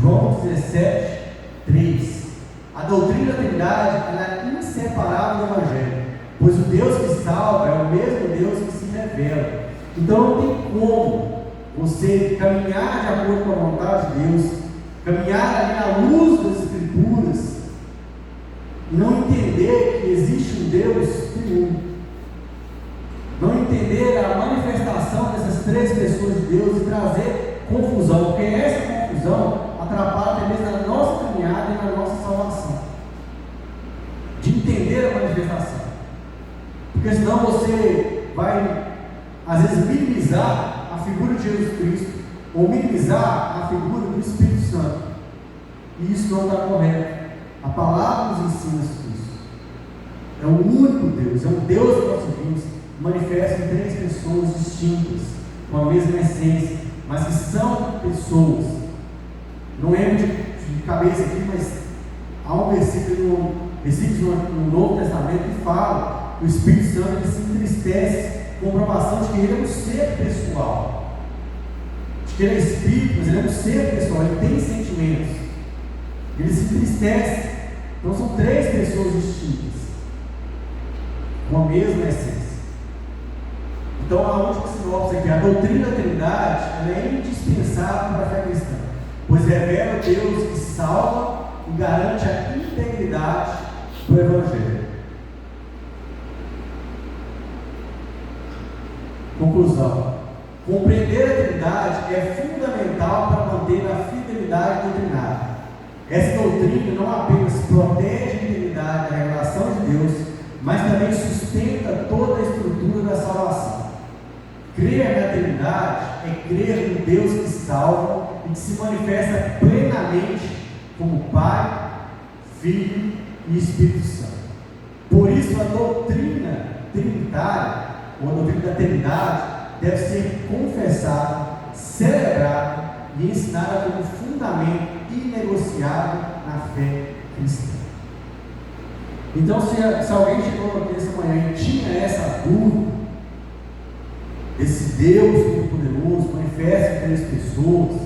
João 17, 3. A doutrina da Trindade é inseparável do Evangelho, pois o Deus que salva é o mesmo Deus que se revela. Então não tem como você caminhar de acordo com a vontade de Deus, caminhar ali na luz das Escrituras e não entender que existe um Deus triuno, não entender a manifestação dessas 3 pessoas de Deus e trazer confusão, porque essa confusão atrapalha até mesmo na nossa caminhada e na nossa salvação, de entender a manifestação, porque senão você vai às vezes minimizar a figura de Jesus Cristo ou minimizar a figura do Espírito Santo, e isso não está correto. A palavra nos ensina isso. É o único Deus, é um Deus que nós servimos, manifesta em 3 pessoas distintas, com a mesma essência, mas que são pessoas. Não lembro de cabeça aqui, mas há um versículo no Novo Testamento que fala que o Espírito Santo ele se entristece com a comprovação de que ele é um ser pessoal, de que ele é Espírito, mas ele é um ser pessoal, ele tem sentimentos, ele se entristece. Então são 3 pessoas distintas, com a mesma essência. Então a última sinopse aqui: a doutrina da Trindade ela é indispensável para a fé cristã, pois revela Deus que salva e garante a integridade do Evangelho. Conclusão: compreender a Trindade é fundamental para manter a fidelidade doutrinária. Essa doutrina não apenas protege a integridade da revelação de Deus, mas também sustenta toda a estrutura da salvação. Crer na Trindade é crer no Deus que salva e que se manifesta plenamente como Pai, Filho e Espírito Santo. Por isso a doutrina trinitária, ou a doutrina da Trindade, deve ser confessada, celebrada e ensinada como fundamento inegociável na fé cristã. Então, se alguém chegou aqui essa manhã e tinha essa dúvida, esse Deus Todo-Poderoso manifesta em 3 pessoas,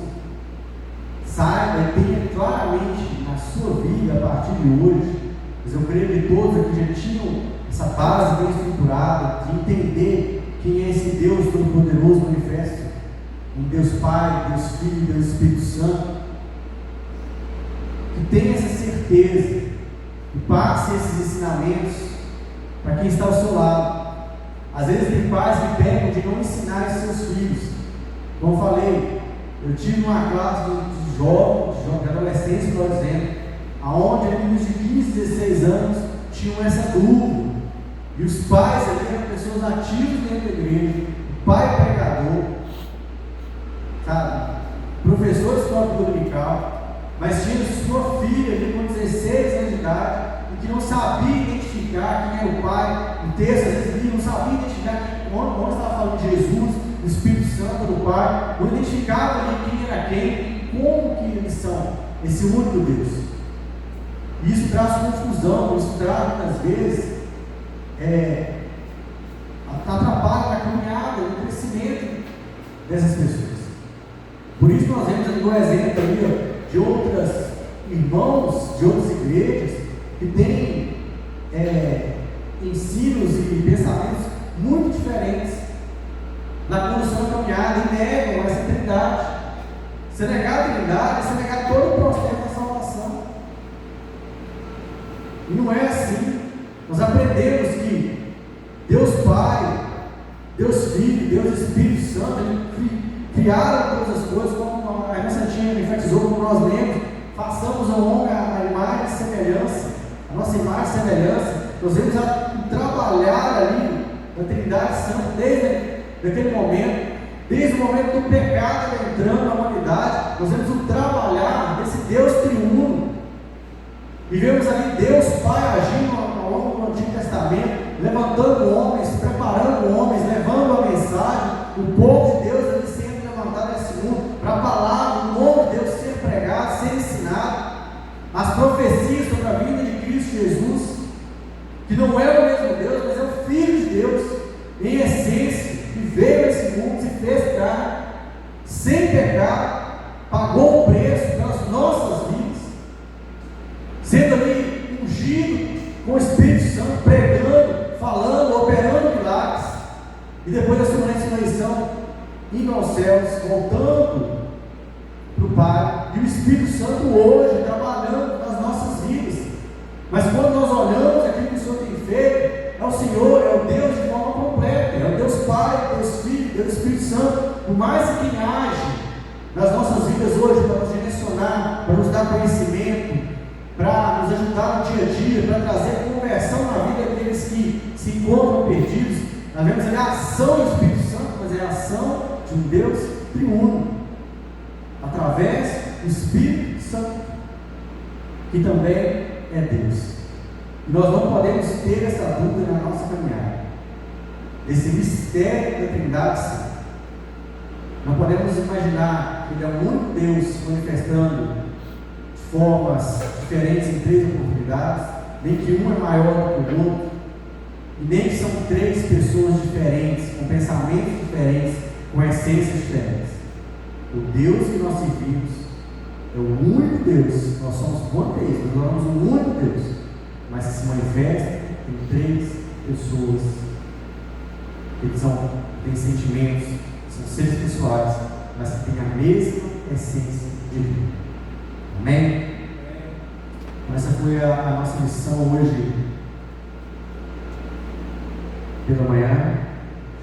saiba e tenha claramente na sua vida a partir de hoje, mas eu creio que todos aqui já tinham essa base bem estruturada de entender quem é esse Deus Todo-Poderoso manifesto, um Deus Pai, Deus Filho e Deus Espírito Santo, que tem essa certeza e passe esses ensinamentos para quem está ao seu lado. Às vezes tem pais que pegam de não ensinar os seus filhos. Como eu falei, eu tive uma classe de jovens, de adolescentes, por exemplo, aonde meninos de 15, 16 anos tinham essa dúvida. E os pais ali eram pessoas ativas dentro da igreja, o pai pregador, sabe? Professor de escola dominical, mas tinha sua filha ali com 16 anos de idade e que não sabia identificar quem era o pai. O texto às vezes não sabia identificar onde estava falando de Jesus, do Espírito Santo, do Pai, não identificava ali quem era quem e como que eles são, esse único Deus. E isso traz confusão, isso traz muitas vezes atrapalha na caminhada, no crescimento dessas pessoas. Por isso nós vemos aqui um exemplo ali, de outros irmãos, de outras igrejas, que têm ensinos e pensamentos muito diferentes na condução da caminhada e negam essa trindade. Se negar a trindade, se negar todo o processo da salvação. E não é assim. Nós aprendemos que Deus Pai, Deus Filho, Deus Espírito Santo, Ele criaram todas as coisas, como a irmã Santinha enfatizou, como nós lemos, façamos ao homem a imagem e semelhança, a nossa imagem e semelhança. Nós vemos a trabalhar ali na Trindade Santa desde aquele momento, desde o momento do pecado entrando na humanidade. Nós vemos o trabalhar desse Deus triuno. E vemos ali Deus Pai agindo ao longo do Antigo Testamento, levantando homens, preparando homens, levando a mensagem, o povo de Deus ali sendo levantado nesse mundo, para a palavra, o nome de Deus ser pregado, ser ensinado, as profecias sobre a vinda de Cristo Jesus, que não é o mesmo Deus, mas é o Filho de Deus, em essência, que veio a esse mundo, se fez carne, sem pecado, pagou o preço pelas nossas vidas, sendo ali ungido com o Espírito Santo, pregando, falando, operando milagres, e depois da sua ressurreição, indo aos céus, voltando para o Pai, e o Espírito Santo hoje trabalhando nas nossas vidas. Mas quando nós olhamos aquilo que o Senhor tem feito, é o Senhor, é o Deus de forma completa, é o Deus Pai, Deus Filho, Deus Espírito Santo. Por mais que quem age nas nossas vidas hoje para nos direcionar, para nos dar conhecimento, para nos ajudar no dia a dia, para trazer conversão na vida daqueles que se encontram perdidos, nós vemos ali a ação do Espírito Santo, mas é a ação de um Deus triuno, através do Espírito Santo, que também é Deus. E nós não podemos ter essa dúvida na nossa caminhada, esse mistério da Trindade Santa. Não podemos imaginar que Ele é o único Deus manifestando de formas diferentes em três oportunidades, nem que um é maior do que o outro, e nem que são três pessoas diferentes, com pensamentos diferentes, com essências diferentes. O Deus que nós servimos é o único Deus. Nós somos monoteístas, nós somos o único Deus, mas que se manifesta em três pessoas que têm sentimentos, são seres pessoais, mas que têm a mesma essência de Deus. Amém? Então essa foi a nossa missão hoje